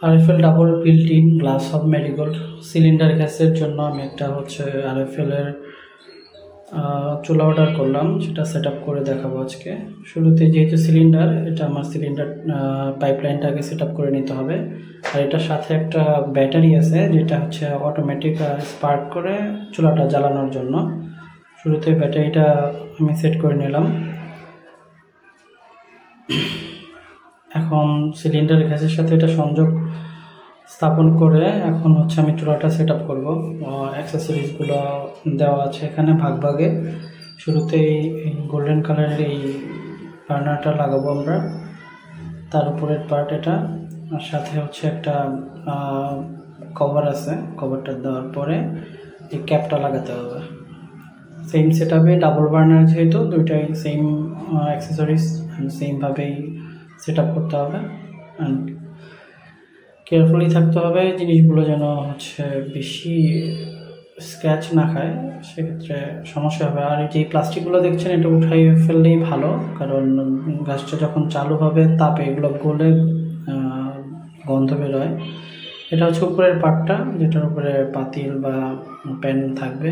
RFL double built in glass of marigold cylinder গ্যাসের জন্য আমি একটা হচ্ছে আরএফএল এর চুলা অর্ডার করলাম, সেটা সেট আপ করে দেখাবো আজকে। শুরুতে যেহেতু সিলিন্ডার, এটা আমার সিলিন্ডার পাইপলাইনটাকে সেট আপ করে নিতে হবে। আর এটার সাথে একটা ব্যাটারি আছে যেটা হচ্ছে অটোমেটিক স্পার্ক করে চুলাটা জ্বালানোর জন্য। শুরুতে ব্যাটারিটা আমি সেট করে নিলাম। এখন সিলিন্ডার গ্যাসের সাথে এটা সংযোগ স্থাপন করে এখন হচ্ছে আমি চুলাটা সেট আপ করবো। অ্যাক্সেসরিজগুলো দেওয়া আছে এখানে ভাগ ভাগে। শুরুতেই এই গোল্ডেন কালারের এই বার্নারটা লাগাবো আমরা, তার উপরের পার্ট এটা, আর সাথে হচ্ছে একটা কভার আছে। কভারটা দেওয়ার পরে এই ক্যাপটা লাগাতে হবে। সেম সেট আপে ডাবল বার্নার, যেহেতু দুইটাই সেম অ্যাক্সেসরিজ, সেমভাবেই সেট আপ করতে হবে। অ্যান্ড কেয়ারফুলি থাকতে হবে জিনিসগুলো যেন হচ্ছে বেশি স্ক্র্যাচ না খায়, সেক্ষেত্রে সমস্যা হবে। আর যে প্লাস্টিকগুলো দেখছেন এটা উঠাই ফেললেই ভালো, কারণ গ্যাসটা যখন চালু হবে তাপে এগুলো গলে গন্ধ বেরোয়। এটা হচ্ছে উপরের পার্টটা, যেটার উপরে পাতিল বা প্যান থাকবে।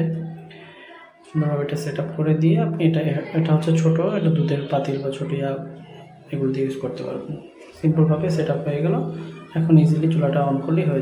সুন্দরভাবে এটা সেট আপ করে দিয়ে আপনি এটা হচ্ছে ছোটো, এটা দুধের পাতিল বা ছোটিয়া এগুলো দিয়ে ইউজ করতে পারবেন। সিম্পলভাবে সেট আপ হয়ে গেল। এখন ইজিলি চুলাটা অন করলেই হয়ে